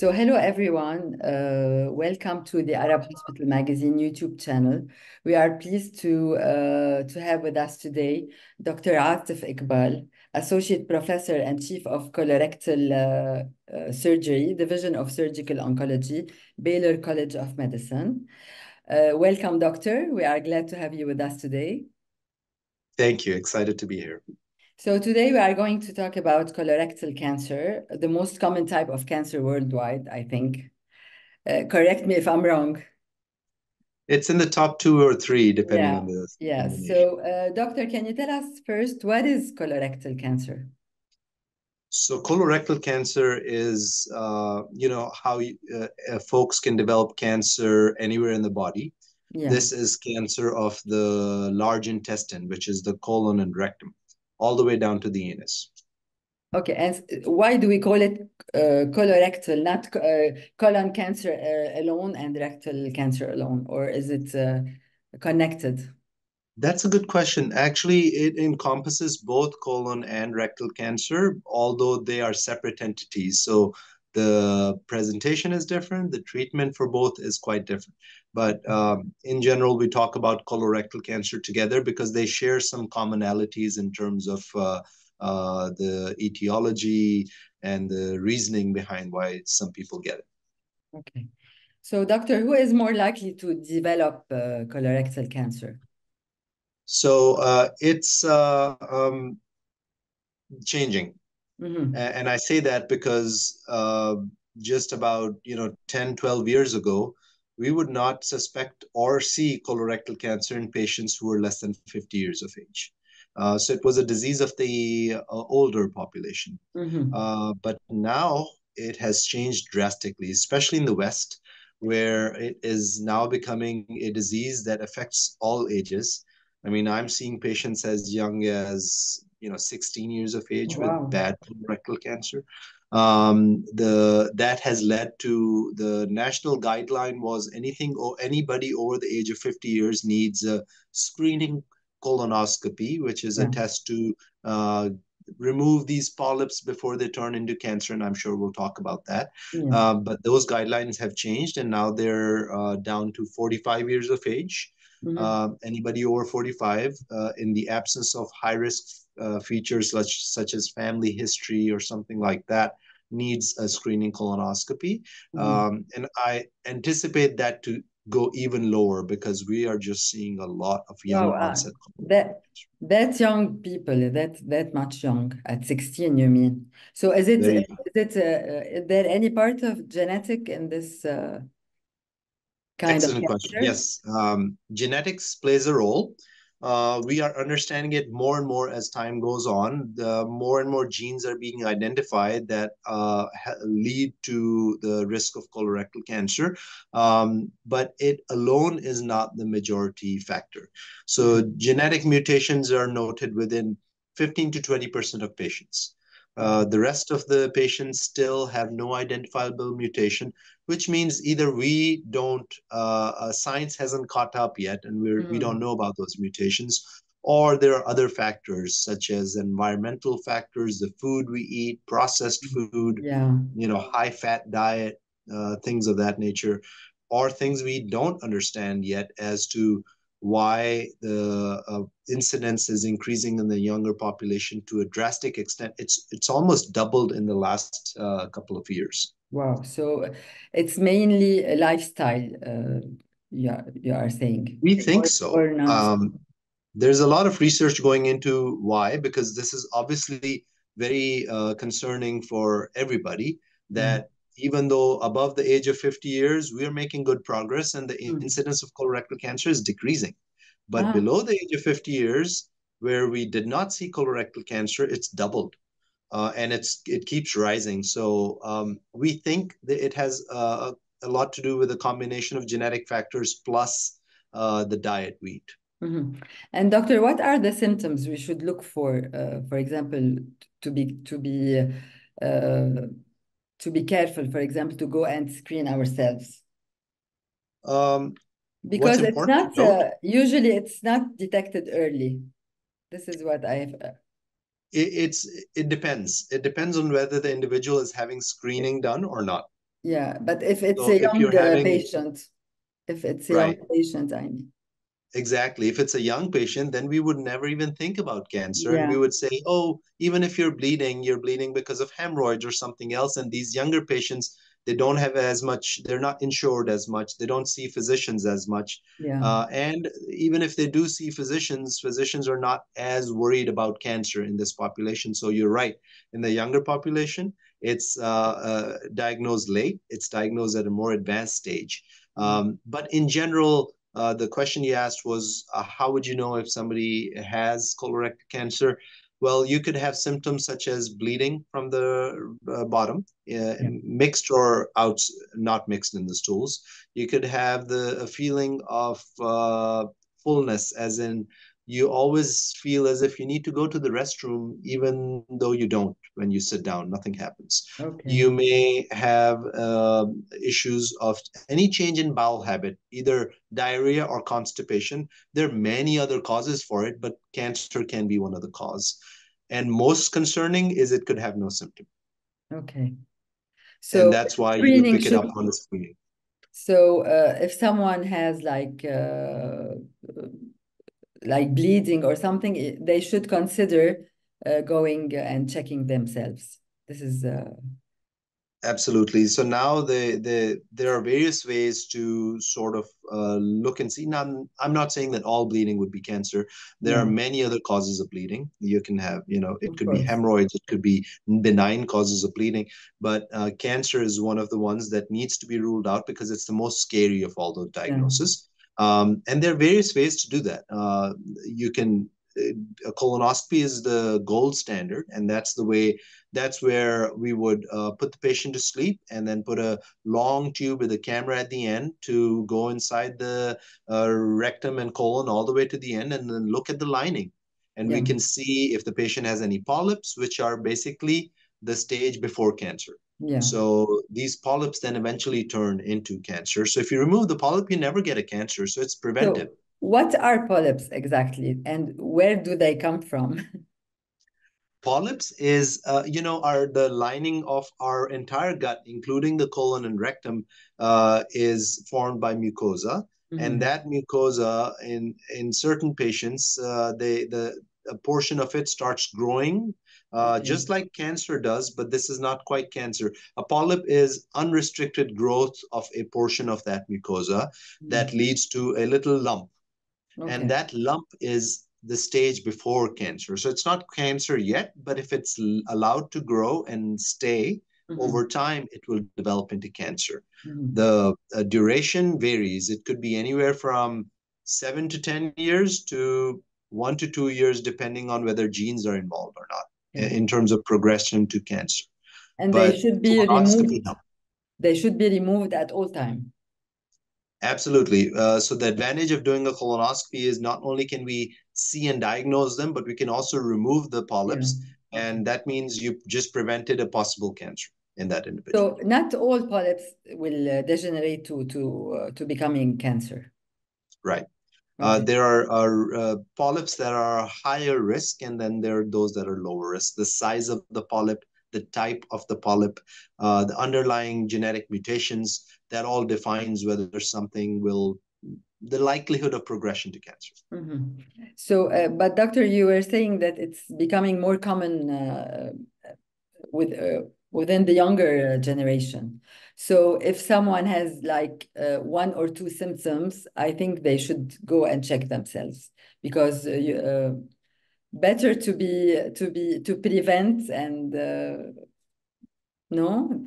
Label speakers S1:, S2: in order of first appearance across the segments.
S1: So hello everyone. Welcome to the Arab Hospital Magazine YouTube channel. We are pleased to have with us today Dr. Atif Iqbal, Associate Professor and Chief of Colorectal Surgery, Division of Surgical Oncology, Baylor College of Medicine. Welcome, Doctor. We are glad to have you with us today.
S2: Thank you. Excited to be here.
S1: So today we are going to talk about colorectal cancer, the most common type of cancer worldwide, I think. Correct me if I'm wrong.
S2: It's in the top 2 or 3, depending
S1: Yeah,
S2: on the
S1: yeah.
S2: combination.
S1: So, doctor, can you tell us first what is colorectal cancer?
S2: So colorectal cancer is, how folks can develop cancer anywhere in the body.
S1: Yeah.
S2: This is cancer of the large intestine, which is the colon and rectum, all the way down to the anus.
S1: Okay. And why do we call it colorectal, not colon cancer alone and rectal cancer alone, or is it connected?
S2: That's a good question. Actually, it encompasses both colon and rectal cancer, although they are separate entities. So the presentation is different, the treatment for both is quite different. But in general, we talk about colorectal cancer together because they share some commonalities in terms of the etiology and the reasoning behind why some people get it.
S1: Okay. So, doctor, who is more likely to develop colorectal cancer?
S2: So it's changing.
S1: Mm-hmm.
S2: And I say that because just about 10, 12 years ago, we would not suspect or see colorectal cancer in patients who were less than 50 years of age. So it was a disease of the older population.
S1: Mm-hmm.
S2: But now it has changed drastically, especially in the West, where it is now becoming a disease that affects all ages. I mean, I'm seeing patients as young as 16 years of age with
S1: Wow.
S2: bad colorectal cancer. That has led to the national guideline was anything or anybody over the age of 50 years needs a screening colonoscopy, which is a
S1: Yeah.
S2: test to remove these polyps before they turn into cancer, and I'm sure we'll talk about that.
S1: Yeah.
S2: But those guidelines have changed, and now they're down to 45 years of age.
S1: Mm-hmm.
S2: Anybody over 45, in the absence of high risk features such as family history or something like that, needs a screening colonoscopy.
S1: Mm-hmm.
S2: And I anticipate that to go even lower because we are just seeing a lot of
S1: Wow,
S2: young onset colorectal
S1: that
S2: cancer.
S1: that's young people, that much young at 16, you mean? So
S2: Very
S1: is there any part of genetic in this kind of
S2: excellent question.
S1: cancer?
S2: Yes, genetics plays a role. We are understanding it more and more as time goes on. The more and more genes are being identified that lead to the risk of colorectal cancer, but it alone is not the majority factor.
S1: Yeah.
S2: So genetic mutations are noted within 15 to 20% of patients.
S1: Okay.
S2: The rest of the patients still have no identifiable mutation, which means either we don't, science hasn't caught up yet, and we don't
S1: Mm.
S2: know about those mutations, or there are other factors such as environmental factors, the food we eat, processed food,
S1: Yeah.
S2: high fat diet, things of that nature, or things we don't understand yet as to why the incidence is increasing in the younger population to a drastic extent. It's almost doubled in the last couple of years.
S1: Wow. So it's mainly a lifestyle, yeah, you are saying,
S2: We think so.
S1: or not?
S2: There's a lot of research going into why, because this is obviously very concerning for everybody.
S1: Yeah.
S2: That even though above the age of 50 years, we are making good progress and the
S1: Mm.
S2: incidence of colorectal cancer is decreasing. But
S1: Ah.
S2: below the age of 50 years, where we did not see colorectal cancer, it's doubled. And it keeps rising. So we think that it has a lot to do with a combination of genetic factors plus the diet we eat.
S1: Mhm. And doctor, what are the symptoms we should look for example, to be to be uh, to be careful, for example, to go and screen ourselves?
S2: Um, what's
S1: Because it's
S2: important to
S1: not
S2: note,
S1: usually it's not detected early. This is what I've
S2: it, it's it depends. It depends on whether the individual is having screening done or not.
S1: Yeah, but if it's
S2: So
S1: a
S2: if
S1: young
S2: you're having,
S1: patient, if it's a young
S2: right,
S1: patient, I mean.
S2: exactly. If it's a young patient, then we would never even think about cancer. And we
S1: Yeah,
S2: would say, oh, even if you're bleeding because of hemorrhoids or something else. And these younger patients, they don't have as much, they're not insured as much, they don't see physicians as much.
S1: yeah,
S2: And even if they do see physicians, physicians are not as worried about cancer in this population. So you're right. In the younger population, it's diagnosed late, it's diagnosed at a more advanced stage.
S1: mhm,
S2: But in general, the question you asked was, how would you know if somebody has colorectal cancer? Well, you could have symptoms such as bleeding from the bottom,
S1: yeah,
S2: mixed or out, not mixed in the stools. You could have the a feeling of fullness, as in you always feel as if you need to go to the restroom, even though you don't. When you sit down, nothing happens.
S1: okay.
S2: You may have issues of any change in bowel habit, either diarrhea or constipation. There are many other causes for it, but cancer can be one of the cause. And most concerning is it could have no symptom.
S1: Okay.
S2: And
S1: So
S2: that's why you
S1: screening
S2: pick it
S1: should,
S2: up on the screening.
S1: so if someone has like bleeding or something, they should consider going and checking themselves. This is
S2: Absolutely. So now there are various ways to sort of look and see. Now, I'm not saying that all bleeding would be cancer. There are
S1: yeah,
S2: many other causes of bleeding. You can have, it
S1: of
S2: could be
S1: course.
S2: hemorrhoids, it could be benign causes of bleeding, but cancer is one of the ones that needs to be ruled out because it's the most scary of all those
S1: Yeah,
S2: diagnoses. And there are various ways to do that. You can A colonoscopy is the gold standard, and that's where we would put the patient to sleep and then put a long tube with a camera at the end to go inside the rectum and colon all the way to the end and then look at the lining. And we
S1: yeah,
S2: can see if the patient has any polyps, which are basically the stage before cancer.
S1: yeah.
S2: So these polyps then eventually turn into cancer. So if you remove the polyp, you never get a cancer. So it's preventive.
S1: So what are polyps exactly, and where do they come from?
S2: Polyps is, are the lining of our entire gut, including the colon and rectum, is formed by mucosa, and
S1: Mhm.
S2: that mucosa, in certain patients, the a portion of it starts growing,
S1: Okay.
S2: just like cancer does, but this is not quite cancer. A polyp is unrestricted growth of a portion of that mucosa that
S1: Mhm.
S2: leads to a little lump, and
S1: Okay.
S2: that lump is the stage before cancer. So it's not cancer yet, but if it's allowed to grow and stay
S1: Mhm.
S2: over time, it will develop into cancer.
S1: Mhm.
S2: The duration varies. It could be anywhere from 7 to 10 years to 1 to 2 years, depending on whether genes are involved or not
S1: Okay.
S2: in terms of progression to cancer.
S1: And they
S2: But
S1: should be
S2: colonoscopy,
S1: removed.
S2: no.
S1: They should be removed at all time.
S2: Absolutely. So the advantage of doing a colonoscopy is not only can we see and diagnose them, but we can also remove the
S1: Yeah.
S2: polyps,
S1: Okay.
S2: and that means you just prevented a possible cancer in that individual.
S1: So not all polyps will degenerate to becoming cancer.
S2: Right.
S1: Okay.
S2: There are polyps that are higher risk, and then there are those that are lower risk. The size of the polyp, the type of the polyp, the underlying genetic mutations, that all defines whether something will, the likelihood of progression to cancer.
S1: Mhm. So, but doctor, you were saying that it's becoming more common with within the younger generation. So, if someone has like one or two symptoms, I think they should go and check themselves because better to prevent and no,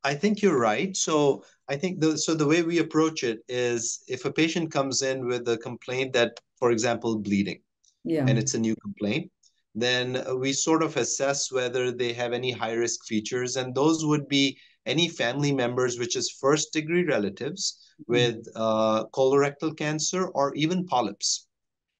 S2: I think you're right. So I think the way we approach it is if a patient comes in with a complaint that, for example, bleeding,
S1: yeah,
S2: and it's a new complaint, then we sort of assess whether they have any high risk features, and those would be any family members, which is first degree relatives
S1: mhm,
S2: with colorectal cancer or even polyps.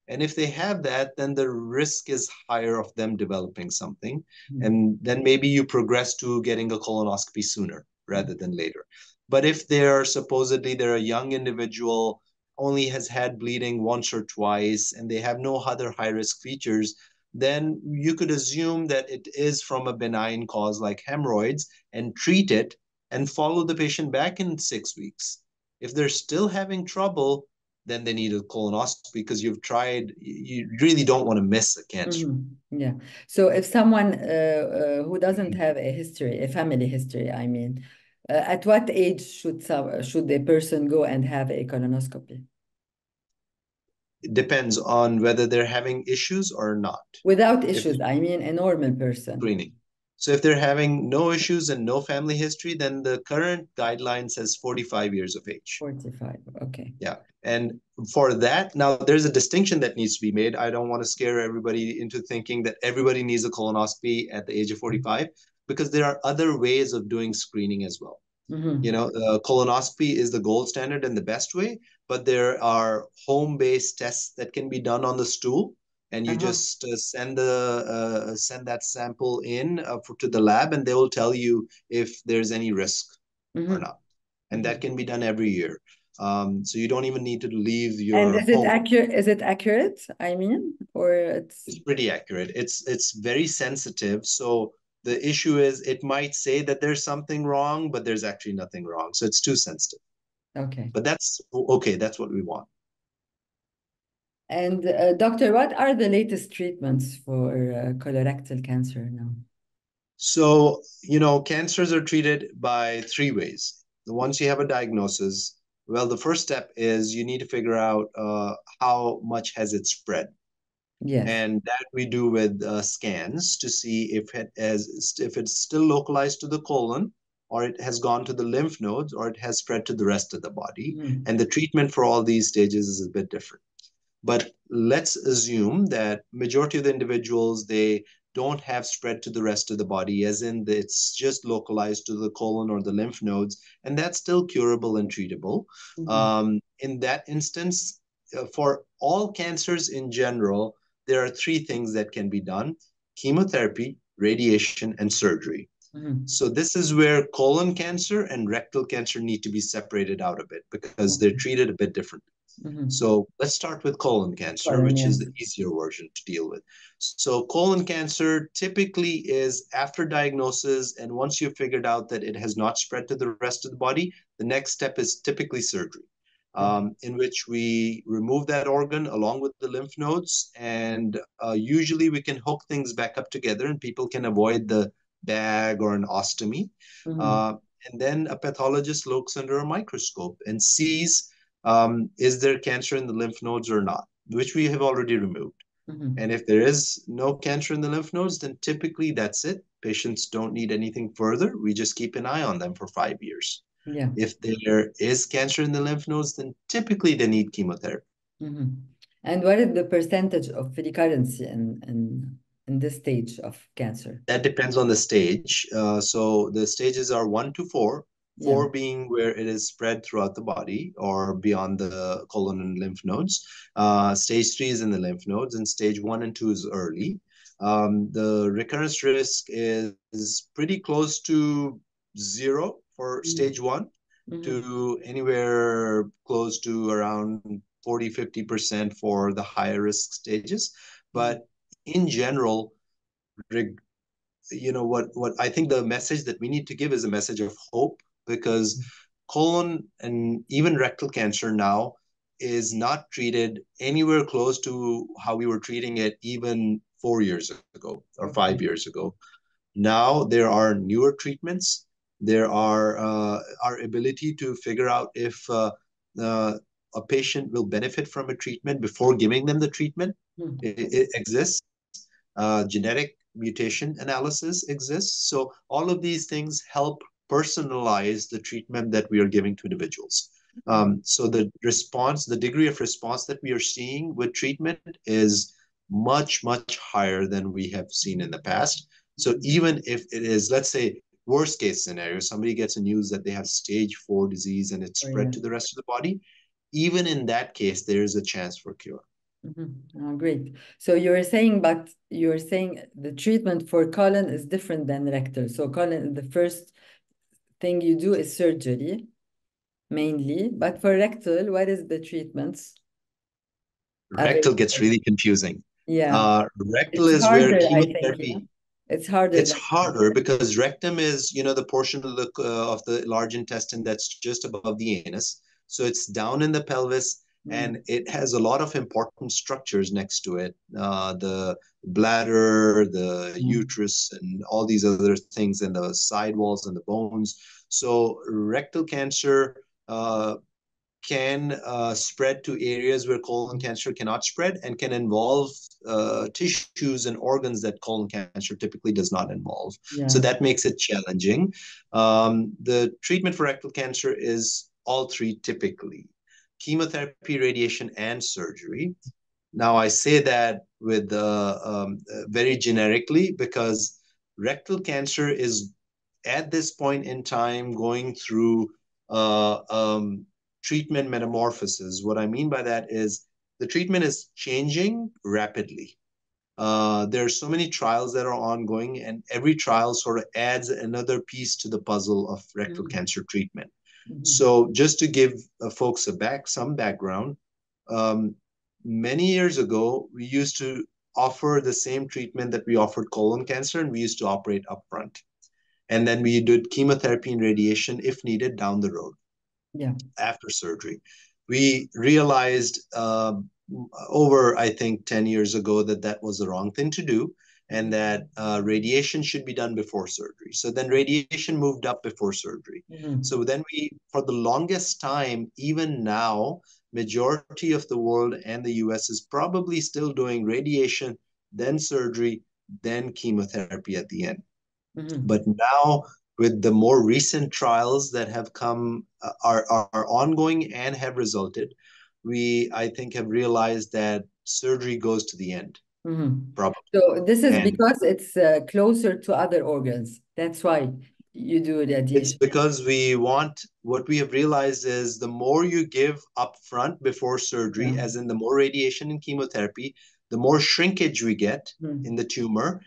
S2: And if they have that, then the risk is higher of them developing something.
S1: mhm,
S2: And then maybe you progress to getting a colonoscopy sooner rather than later. But if they're a young individual, only has had bleeding once or twice, and they have no other high risk features, then you could assume that it is from a benign cause like hemorrhoids and treat it and follow the patient back in 6 weeks. If they're still having trouble, then they need a colonoscopy because you've tried, you really don't want to miss a cancer.
S1: Yeah. So if someone who doesn't have a history, a family history, I mean, at what age should a person go and have a colonoscopy?
S2: It depends on whether they're having issues or not.
S1: Without
S2: If
S1: issues, I mean a normal person.
S2: screening. So if they're having no issues and no family history, then the current guideline says 45 years of age.
S1: 45. Okay.
S2: Yeah. And for that, now there's a distinction that needs to be made. I don't want to scare everybody into thinking that everybody needs a colonoscopy at the age of 45, because there are other ways of doing screening as well. Colonoscopy is the gold standard and the best way, but there are home-based tests that can be done on the stool, and you
S1: Uh-huh.
S2: just send that sample in to the lab, and they will tell you if there's any risk or
S1: Mm-hmm.
S2: not. And that
S1: Mm-hmm.
S2: can be done every year. So you don't even need to leave
S1: And
S2: your
S1: is it
S2: home.
S1: accurate? Is it accurate? I mean, or it's
S2: It's pretty accurate. It's very sensitive. So the issue is it might say that there's something wrong, but there's actually nothing wrong. So it's too sensitive.
S1: okay.
S2: But that's okay. That's what we want.
S1: And doctor, what are the latest treatments for colorectal cancer now?
S2: So, cancers are treated by three ways. Once you have a diagnosis, well, the first step is you need to figure out how much has it spread.
S1: Yes.
S2: And that we do with scans to see if it's still localized to the colon, or it has gone to the lymph nodes, or it has spread to the rest of the body.
S1: Mm.
S2: And the treatment for all these stages is a bit different. But let's assume that majority of the individuals, they don't have spread to the rest of the body, as in it's just localized to the colon or the lymph nodes, and that's still curable and treatable.
S1: Mhm.
S2: In that instance, for all cancers in general, there are three things that can be done: chemotherapy, radiation, and surgery.
S1: Mhm.
S2: So this is where colon cancer and rectal cancer need to be separated out a bit because they're treated a bit differently.
S1: Mhm.
S2: So let's start with colon cancer,
S1: Colon,
S2: which is the
S1: yes.
S2: easier version to deal with. So colon cancer typically is after diagnosis, and once you've figured out that it has not spread to the rest of the body, the next step is typically surgery,
S1: Okay.
S2: in which we remove that organ along with the lymph nodes, and usually we can hook things back up together, and people can avoid the bag or an ostomy.
S1: Mhm.
S2: Uh, and then a pathologist looks under a microscope and sees, is there cancer in the lymph nodes or not, which we have already removed. And
S1: Mhm.
S2: if there is no cancer in the lymph nodes, then typically that's it. Patients don't need anything further. We just keep an eye on them for 5 years.
S1: Yeah.
S2: If there is cancer in the lymph nodes, then typically they need chemotherapy.
S1: Mhm. And what is the percentage of recurrency in this stage of cancer?
S2: That depends on the stage. So the stages are 1 to 4,
S1: Yeah.
S2: 4 being where it is spread throughout the body or beyond the colon and lymph nodes. Stage 3 is in the lymph nodes, and stage 1 and 2 is early. The recurrence risk is pretty close to zero for
S1: Mhm.
S2: stage 1
S1: Mhm.
S2: to anywhere close to around 40-50% for the higher risk stages.
S1: Mhm.
S2: But in general, what I think the message that we need to give is a message of hope, because colon and even rectal cancer now is not treated anywhere close to how we were treating it even 4 years ago or
S1: Okay.
S2: 5 years ago. Now there are newer treatments. There are our ability to figure out if uh, a patient will benefit from a treatment before giving them the treatment.
S1: Mhm.
S2: It exists. Genetic mutation analysis exists. So all of these things help personalize the treatment that we are giving to individuals. So the degree of response that we are seeing with treatment is much, much higher than we have seen in the past. So
S1: Mhm.
S2: even if it is, let's say, worst case scenario, somebody gets a news that they have stage 4 disease and it's
S1: Oh,
S2: spread
S1: yeah.
S2: to the rest of the body, even in that case, there is a chance for cure.
S1: Mhm. Oh, great. So you're saying the treatment for colon is different than rectal. So colon, the first thing you do is surgery mainly, but for rectal, what is the treatments
S2: Rectal gets
S1: available?
S2: really confusing.
S1: Yeah,
S2: Rectal
S1: it's
S2: is where
S1: harder, I think. Yeah,
S2: chemotherapy,
S1: It's harder
S2: It's
S1: than.
S2: harder because rectum is, the portion of the large intestine that's just above the anus. So it's down in the pelvis, and
S1: Mm,
S2: it has a lot of important structures next to it. The bladder, the
S1: mm,
S2: uterus, and all these other things, and the sidewalls and the bones. So rectal cancer can spread to areas where colon cancer cannot spread, and can involve tissues and organs that colon cancer typically does not involve. So
S1: yeah.
S2: that makes it challenging. The treatment for rectal cancer is all three typically: chemotherapy, radiation, and surgery. Now, I say that with very generically because rectal cancer is at this point in time going through uh, um, treatment metamorphosis. What I mean by that is the treatment is changing rapidly. There are so many trials that are ongoing, and every trial sort of adds another piece to the puzzle of rectal
S1: Mm,
S2: cancer treatment.
S1: mhm,
S2: So, just to give folks some background, um, many years ago, we used to offer the same treatment that we offered colon cancer, and we used to operate upfront. And then we did chemotherapy and radiation if needed down the road
S1: yeah.
S2: after surgery. We realized over, I think, 10 years ago that that was the wrong thing to do, and
S1: Mhm,
S2: that radiation should be done before surgery. So then radiation moved up before surgery.
S1: mhm,
S2: So then for the longest time, even now, majority of the world and the US is probably still doing radiation, then surgery, then chemotherapy at the end.
S1: mhm.
S2: But now, with the more recent trials that have come, are ongoing and have resulted, we, I think, have realized that surgery goes to the end,
S1: Mhm.
S2: probably.
S1: So this is
S2: And
S1: because it's closer to other organs. That's why you do
S2: it's
S1: radiation.
S2: because what we have realized is the more you give upfront before
S1: Yeah.
S2: surgery, as in the more radiation and chemotherapy, the more shrinkage we get in
S1: Mm.
S2: the tumor.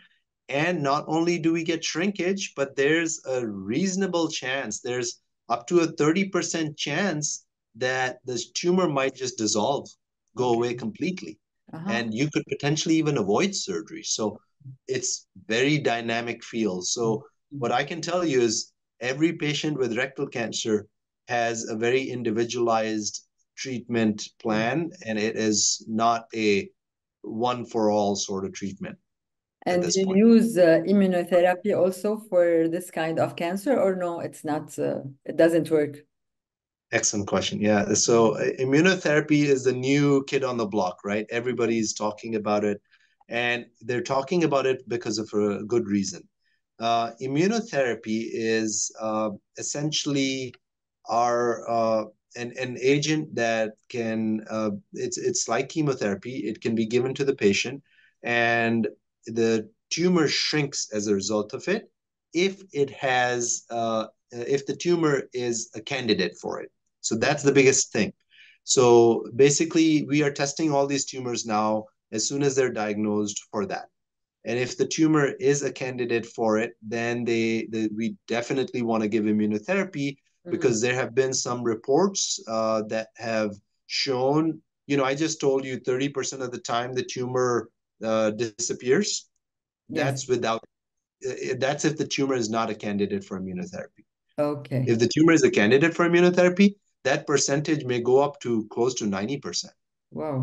S2: And not only do we get shrinkage, but there's a reasonable chance, there's up to a 30% chance that this tumor might just dissolve, go
S1: Okay.
S2: away completely.
S1: Uh-huh.
S2: And you could potentially even avoid surgery. So it's very dynamic field.
S1: Mm.
S2: So what I can tell you is every patient with rectal cancer has a very individualized treatment
S1: Mm.
S2: plan, and it is not a one for all sort of treatment at
S1: And
S2: this
S1: do
S2: point.
S1: you use immunotherapy also for this kind of cancer, or no, it's not, it doesn't work?
S2: Excellent question. Yeah. So immunotherapy is the new kid on the block, right?
S1: Yeah.
S2: Everybody's talking about it, and they're talking about it because of a good reason. Immunotherapy is essentially our an agent that can it's like chemotherapy. It can be given to the patient, and the tumor shrinks as a result of it if the tumor is a candidate for it. So that's the biggest thing. So basically, we are testing all these tumors now as soon as they're diagnosed for that. And if the tumor is a candidate for it, then we definitely want to give immunotherapy,
S1: Mhm.
S2: because there have been some reports that have shown, I just told you 30% of the time the tumor disappears.
S1: Yes.
S2: That's if the tumor is not a candidate for immunotherapy.
S1: Okay.
S2: If the tumor is a candidate for immunotherapy, that percentage may go up to close to 90%.
S1: Wow.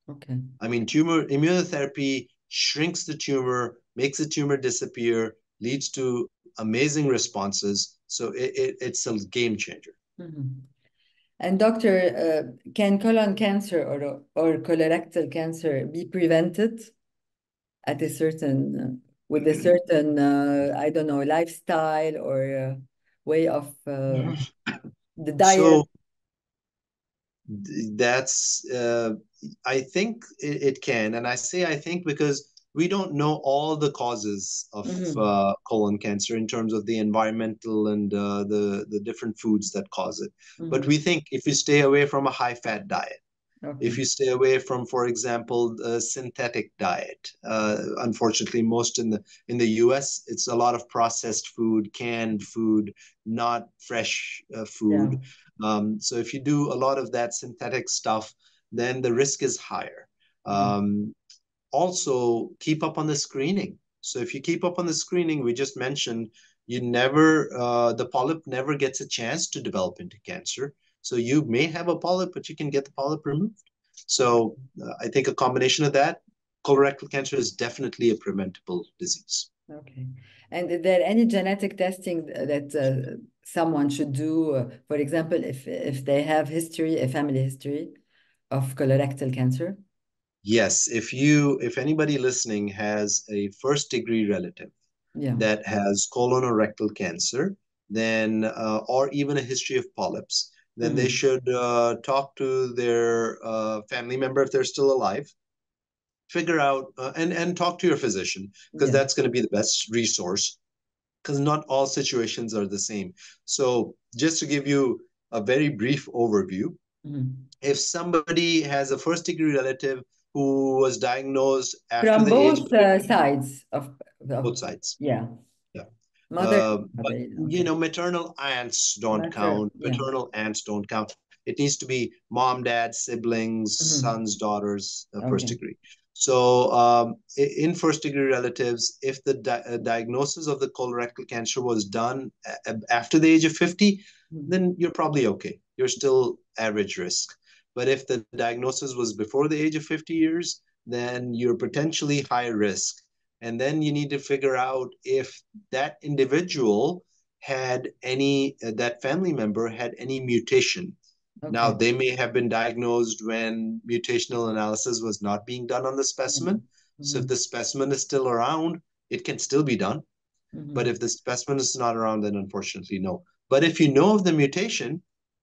S1: Okay.
S2: I mean, tumor immunotherapy shrinks the tumor, makes the tumor disappear, leads to amazing responses. So it's a game changer.
S1: Mhm. And doctor, can colon cancer or colorectal cancer be prevented at a certain with a certain I don't know, lifestyle or way of the diet?
S2: So that's I think it can, and I say I think because we don't know all the causes of
S1: Hmm.
S2: colon cancer in terms of the environmental and the different foods that cause it. But
S1: Hmm.
S2: we think if you stay away from a high fat diet, if
S1: Okay.
S2: you stay away from, for example, a synthetic diet. Unfortunately, most in the U.S., it's a lot of processed food, canned food, not fresh
S1: Yeah.
S2: food. So if you do a lot of that synthetic stuff, then the risk is higher.
S1: Mhm.
S2: Also, keep up on the screening. So if you keep up on the screening we just mentioned, you never the polyp never gets a chance to develop into cancer. So you may have a polyp, but you can get the polyp removed. So I think a combination of that, colorectal cancer is definitely a preventable disease.
S1: Okay. And is there any genetic testing that someone should do, for example, if they have history, a family history of colorectal cancer?
S2: Yes, if anybody listening has a first degree relative
S1: Yeah.
S2: that has colon or rectal cancer, then or even a history of polyps, then they
S1: Hmm.
S2: should talk to their family member if they're still alive, figure out and talk to your physician because
S1: Yeah.
S2: that's going to be the best resource because not all situations are the same. So just to give you a very brief overview,
S1: Hmm.
S2: if somebody has a first degree relative who was diagnosed after
S1: From
S2: the age of
S1: both
S2: 50,
S1: sides
S2: both
S1: of
S2: sides.
S1: yeah,
S2: Yeah.
S1: mother,
S2: But
S1: father.
S2: you
S1: Okay.
S2: know, maternal aunts don't
S1: Matter.
S2: count,
S1: Yeah.
S2: paternal aunts don't count. It needs to be mom, dad, siblings,
S1: Hmm.
S2: sons, daughters, first
S1: Okay.
S2: degree. So, in first degree relatives, if the diagnosis of the colorectal cancer was done after the age of 50,
S1: Mhm.
S2: then you're probably okay. You're still average risk. But if the diagnosis was before the age of 50 years, then you're potentially high risk. And then you need to figure out if that individual had any, that family member had any mutation. Now,
S1: Okay.
S2: they may have been diagnosed when mutational analysis was not being done on the
S1: Yeah.
S2: specimen. So if
S1: Hmm.
S2: the specimen is still around, it can still be done. But
S1: Hmm.
S2: if the specimen is not around, then unfortunately, no. But if you know of the mutation,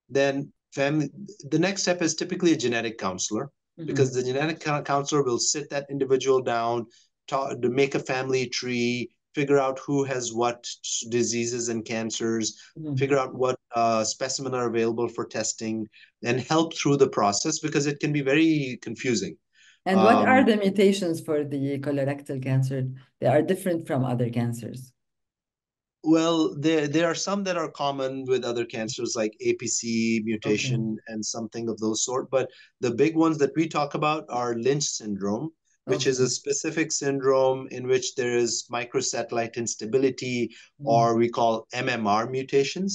S2: then family, the next step is typically a genetic counselor because
S1: Hmm.
S2: the genetic counselor will sit that individual down, to make a family tree, figure out who has what diseases and cancers, figure
S1: Hmm.
S2: out what specimen are available for testing, and help through the process because it can be very confusing.
S1: And what are
S2: Um,
S1: the mutations for the colorectal cancer? They are different from other cancers.
S2: Well, there are some that are common with other cancers like APC
S1: Okay.
S2: mutation and something of those sort. But the big ones that we talk about are Lynch syndrome, which is
S1: Okay.
S2: a specific syndrome in which there is microsatellite instability,
S1: Mm-hmm.
S2: or we call MMR mutations.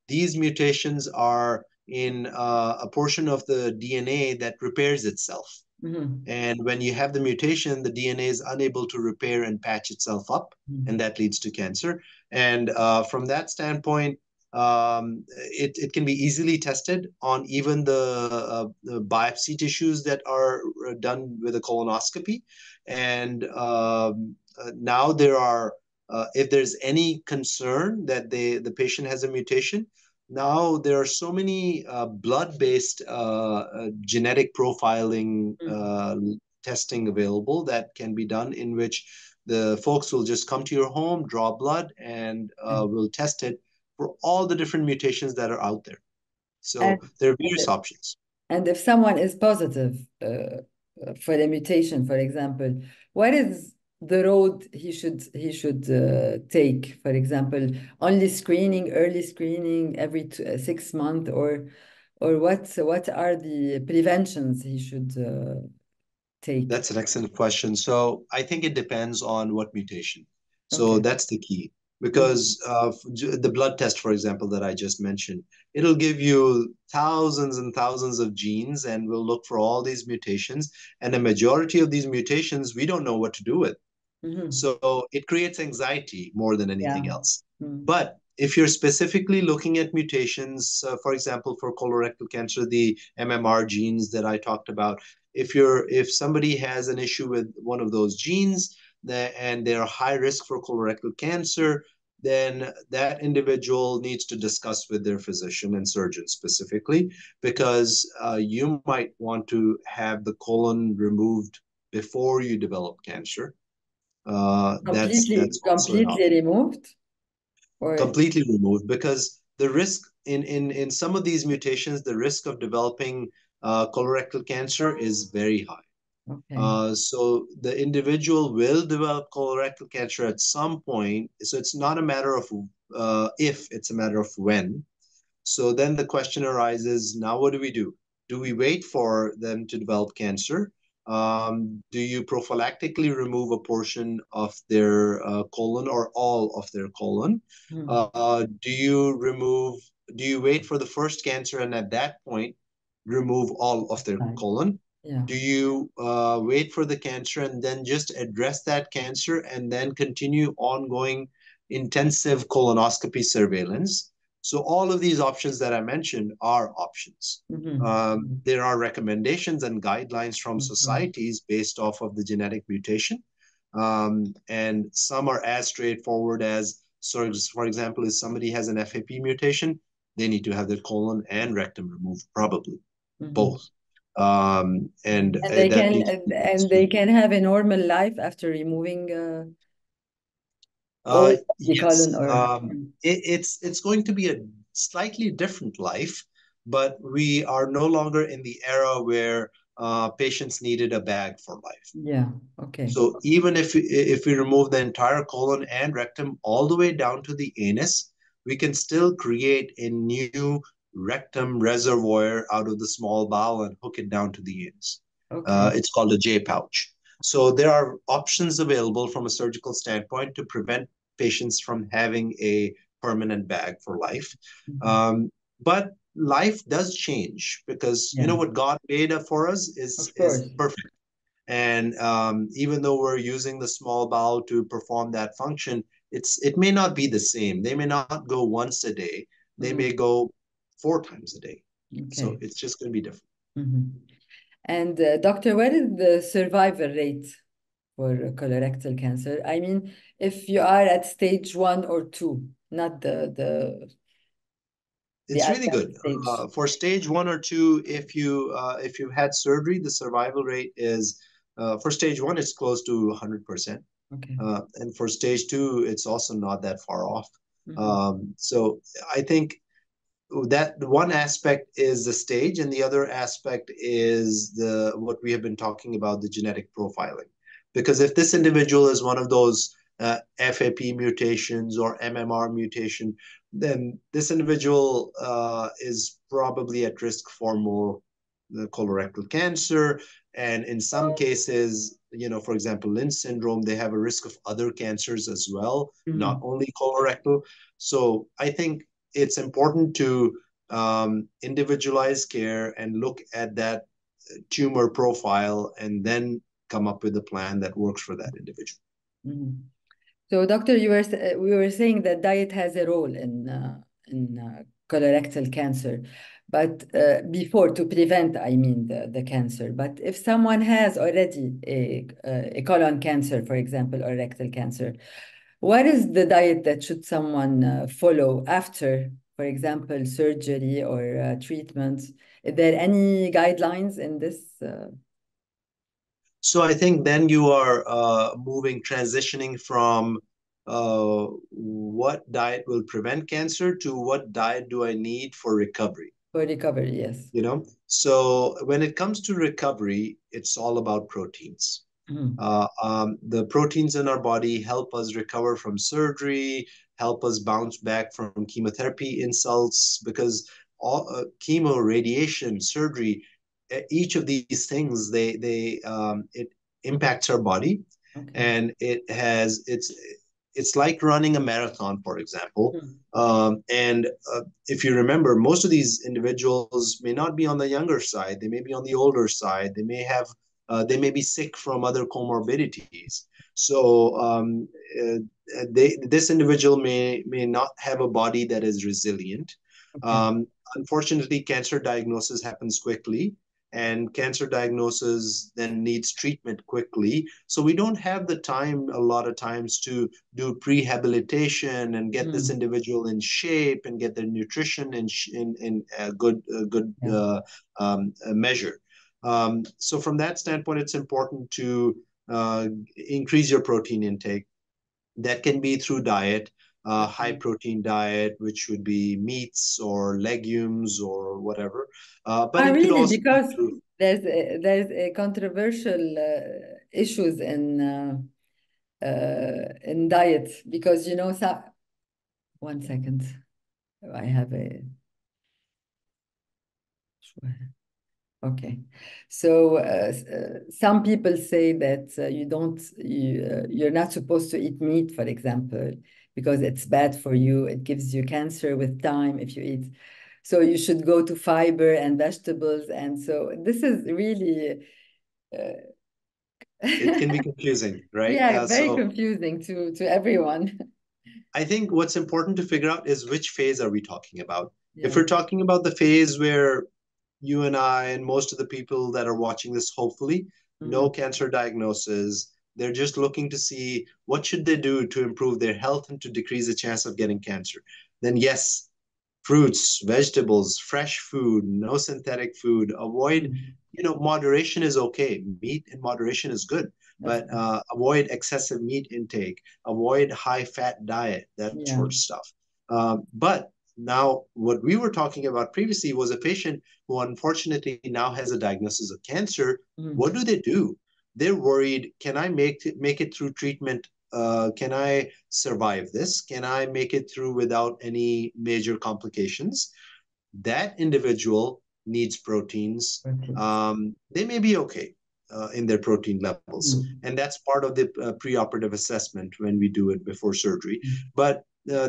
S2: These mutations are in a portion of the DNA that repairs itself.
S1: Mm-hmm.
S2: And when you have the mutation, the DNA is unable to repair and patch itself up, and that leads to cancer. And from that standpoint, it can be easily tested on even the biopsy tissues that are done with a colonoscopy. And now there are, if there's any concern that the patient has a mutation, now there are so many blood-based genetic profiling
S1: Mm-hmm.
S2: testing available that can be done, in which the folks will just come to your home, draw blood, and will test it for all the different mutations that are out there.
S1: And
S2: So there are various options.
S1: and if someone is positive for the mutation, for example, what is the road he should take? For example, only screening, early screening every 6 months, or what are the preventions he should take?
S2: That's an excellent question. So I think it depends on what mutation. So
S1: Okay.
S2: that's the key.
S1: Mhm.
S2: Because the blood test, for example, that I just mentioned, it'll give you thousands and thousands of genes and we'll look for all these mutations. And a majority of these mutations, we don't know what to do with.
S1: Mhm.
S2: So it creates anxiety more than anything
S1: Yeah.
S2: else.
S1: Mm.
S2: But if you're specifically looking at mutations, for example, for colorectal cancer, the MMR genes that I talked about, if somebody has an issue with one of those genes and they're high risk for colorectal cancer, then that individual needs to discuss with their physician and surgeon specifically, because you might want to have the colon removed before you develop cancer. That's also an
S1: Completely
S2: option.
S1: removed, or
S2: Completely removed, because the risk in some of these mutations, the risk of developing colorectal cancer is very high.
S1: okay.
S2: So the individual will develop colorectal cancer at some point. So it's not a matter of if, it's a matter of when. So then the question arises, now what do we do? Do we wait for them to develop cancer? Do you prophylactically remove a portion of their colon or all of their colon?
S1: Mm.
S2: Do you remove, do you wait for the first cancer and at that point remove all of their
S1: Right.
S2: colon?
S1: Yeah.
S2: Do you wait for the cancer and then just address that cancer and then continue ongoing intensive colonoscopy surveillance? So, all of these options that I mentioned are options.
S1: Mm-hmm.
S2: There are recommendations and guidelines from
S1: Mm-hmm.
S2: societies based off of the genetic mutation. And some are as straightforward as, so for example, if somebody has an FAP mutation, they need to have their colon and rectum removed, probably
S1: Mm-hmm.
S2: both. And
S1: And they
S2: that
S1: can
S2: needs to be
S1: and
S2: understood.
S1: they can have a normal life after removing all
S2: Uh,
S1: the colon
S2: yes,
S1: or
S2: it's going to be a slightly different life, but we are no longer in the era where patients needed a bag for life.
S1: yeah, okay.
S2: So even if we remove the entire colon and rectum all the way down to the anus, we can still create a new rectum reservoir out of the small bowel and hook it down to the anus.
S1: Okay.
S2: It's called a J pouch. So there are options available from a surgical standpoint to prevent patients from having a permanent bag for life.
S1: Mm-hmm.
S2: But life does change because you
S1: Yeah,
S2: know what God made for us
S1: of
S2: is
S1: course.
S2: perfect. And even though we're using the small bowel to perform that function, it may not be the same. They may not go once a day. They may
S1: Mm-hmm.
S2: go 4 times a day. So
S1: Okay.
S2: it's just going to be different.
S1: Mm-hmm. And doctor, what is the survival rate for colorectal cancer? I mean, if you are at stage 1 or 2, not the
S2: It's really good.
S1: advanced stage.
S2: For stage 1 or 2, if you had surgery, the survival rate is for stage 1, it's close to 100%.
S1: Okay.
S2: And for stage 2, it's also not that far off.
S1: Mm-hmm.
S2: So I think that one aspect is the stage, and the other aspect is the what we have been talking about, the genetic profiling. Because if this individual is one of those FAP mutations or MMR mutation, then this individual is probably at risk for more colorectal cancer. And in some cases, you know, for example, Lynch syndrome, they have a risk of other cancers as well, not
S1: Mm-hmm.
S2: only colorectal. So I think it's important to individualize care and look at that tumor profile and then come up with a plan that works for that individual.
S1: Mm-hmm. So, doctor, we were saying that diet has a role in colorectal cancer, but before to prevent, I mean the cancer. But if someone has already a colon cancer, for example, or rectal cancer, what is the diet that should someone follow after, for example, surgery or treatment? Is there any guidelines in this?
S2: So I think then you are transitioning from what diet will prevent cancer to what diet do I need for recovery.
S1: For recovery? Yes.
S2: You know, so when it comes to recovery, it's all about proteins.
S1: Mhm.
S2: The proteins in our body help us recover from surgery, help us bounce back from chemotherapy insults, because all chemo, radiation, surgery, each of these things, it impacts our body,
S1: Okay.
S2: and it's like running a marathon, for example.
S1: Hmm.
S2: And if you remember, most of these individuals may not be on the younger side; they may be on the older side. They may be sick from other comorbidities. So this individual may not have a body that is resilient.
S1: Okay.
S2: Um, Unfortunately, cancer diagnosis happens quickly, and cancer diagnosis then needs treatment quickly. So we don't have the time a lot of times to do prehabilitation and get this
S1: Hmm.
S2: individual in shape and get their nutrition in a good
S1: Yeah.
S2: measure. So from that standpoint, it's important to increase your protein intake. That can be through diet, high
S1: Okay.
S2: protein diet, which would be meats or legumes or whatever. But
S1: Oh,
S2: it could
S1: really?
S2: also be
S1: Because
S2: through.
S1: there's a controversial issues in diet because so 1 second. I have a Okay. So some people say that you're not supposed to eat meat, for example, because it's bad for you. It gives you cancer with time if you eat. So you should go to fiber and vegetables. And so this is really,
S2: It can be confusing, right?
S1: yeah, very
S2: So
S1: confusing to everyone.
S2: I think what's important to figure out is which phase are we talking about? If
S1: Yeah.
S2: we're talking about the phase where you and I and most of the people that are watching this, hopefully, no
S1: Mhm.
S2: cancer diagnosis, they're just looking to see what should they do to improve their health and to decrease the chance of getting cancer. Then yes, fruits, vegetables, fresh food, no synthetic food. Avoid,
S1: Mhm.
S2: moderation is okay. Meat in moderation is good,
S1: Of
S2: but
S1: course.
S2: avoid excessive meat intake. Avoid high fat diet, that
S1: Yeah.
S2: sort of stuff. But now, what we were talking about previously was a patient who unfortunately now has a diagnosis of cancer. What
S1: Mhm.
S2: do they do? They're worried. Can I make it through treatment? Can I survive this? Can I make it through without any major complications? That individual needs proteins.
S1: Proteins.
S2: They may be okay in their protein levels,
S1: Mhm.
S2: and that's part of the preoperative assessment when we do it before surgery.
S1: Mhm.
S2: But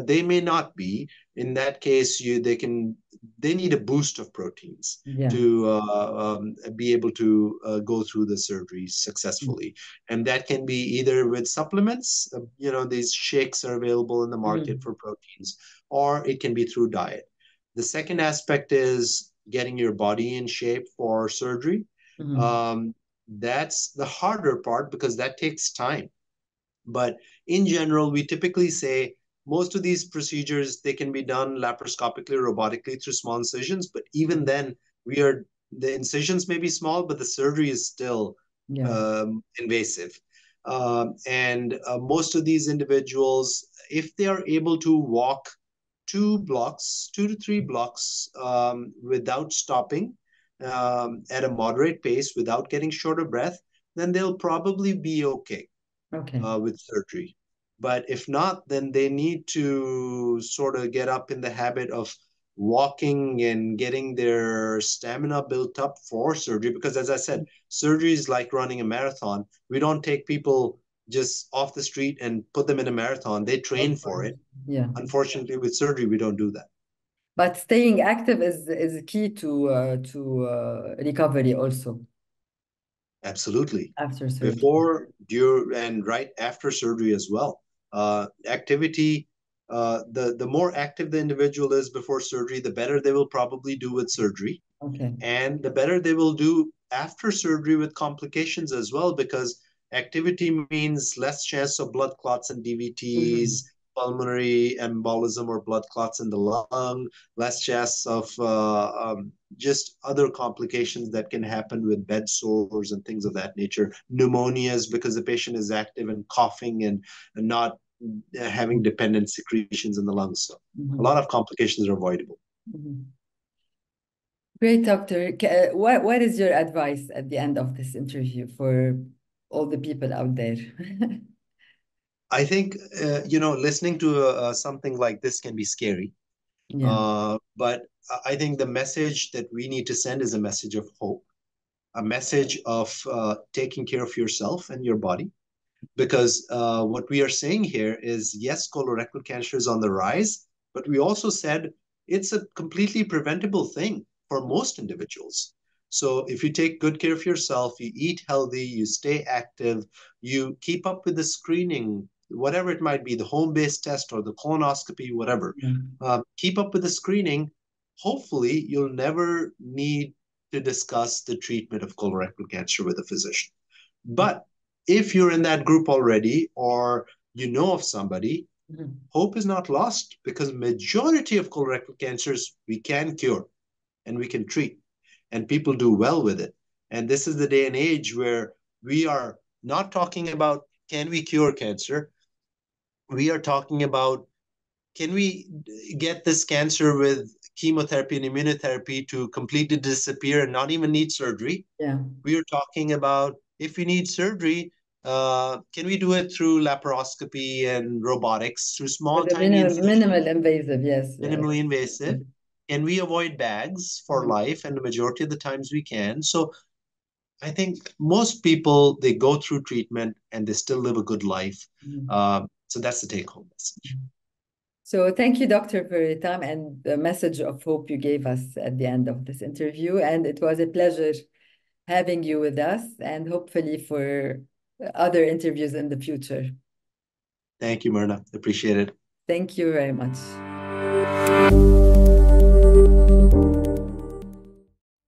S2: they may not be. In that case, they need a boost of proteins
S1: Yeah.
S2: to be able to go through the surgery
S1: Mhm.
S2: successfully. And that can be either with supplements, these shakes are available in the market
S1: Mhm.
S2: for proteins, or it can be through diet. The second aspect is getting your body in shape for surgery.
S1: Mhm.
S2: Um, that's the harder part because that takes time. But in general, we typically say most of these procedures they can be done laparoscopically, robotically through small incisions. But even
S1: Mhm.
S2: then, the incisions may be small, but the surgery is still
S1: Yeah.
S2: invasive. And most of these individuals, if they are able to walk 2 blocks, 2 to 3 blocks without stopping at a moderate pace, without getting short of breath, then they'll probably be okay
S1: Okay.
S2: with surgery. But if not, then they need to sort of get up in the habit of walking and getting their stamina built up for surgery. Because as I said, surgery is like running a marathon. We don't take people just off the street and put them in a marathon. They
S1: Of
S2: train for
S1: course.
S2: it.
S1: Yeah.
S2: Unfortunately, with surgery, we don't do that.
S1: But staying active is key to recovery also
S2: Absolutely.
S1: after surgery.
S2: Before, during, and right after surgery as well. Activity, the more active the individual is before surgery, the better they will probably do with surgery.
S1: Okay.
S2: And the better they will do after surgery with complications as well, because activity means less chance of blood clots and
S1: Mhm.
S2: DVTs, pulmonary embolism or blood clots in the lung, less chance of just other complications that can happen with bed sores and things of that nature, pneumonias because the patient is active and coughing and not having dependent secretions in the lungs. So a lot
S1: Mhm.
S2: of complications are avoidable.
S1: Mhm. Great, doctor. What is your advice at the end of this interview for all the people out there?
S2: I think listening to something like this can be scary.
S1: Yeah.
S2: But I think the message that we need to send is a message of hope, a message of taking care of yourself and your body. Because what we are saying here is yes, colorectal cancer is on the rise, but we also said it's a completely preventable thing for most individuals. So if you take good care of yourself, you eat healthy, you stay active, you keep up with the screening, whatever it might be, the home based test or the colonoscopy, whatever,
S1: Yeah.
S2: keep up with the screening. Hopefully, you'll never need to discuss the treatment of colorectal cancer with a physician. But if you're in that group already or you know of somebody,
S1: Mhm.
S2: hope is not lost because majority of colorectal cancers we can cure and we can treat and people do well with it. And this is the day and age where we are not talking about can we cure cancer? We are talking about can we get this cancer with chemotherapy and immunotherapy to completely disappear and not even need surgery?
S1: Yeah.
S2: We are talking about if we need surgery, can we do it through laparoscopy and robotics, through small,
S1: With a
S2: tiny
S1: minimal
S2: incisions,
S1: invasive, yes.
S2: minimally invasive? and we avoid bags for life, and the majority of the times we can. So I think most people, they go through treatment and they still live a good life. So that's the take home message.
S1: So thank you, Doctor, for your time and the message of hope you gave us at the end of this interview. And it was a pleasure having you with us, and hopefully for other interviews in the future.
S2: Thank you, Myrna. Appreciate it.
S1: Thank you very much.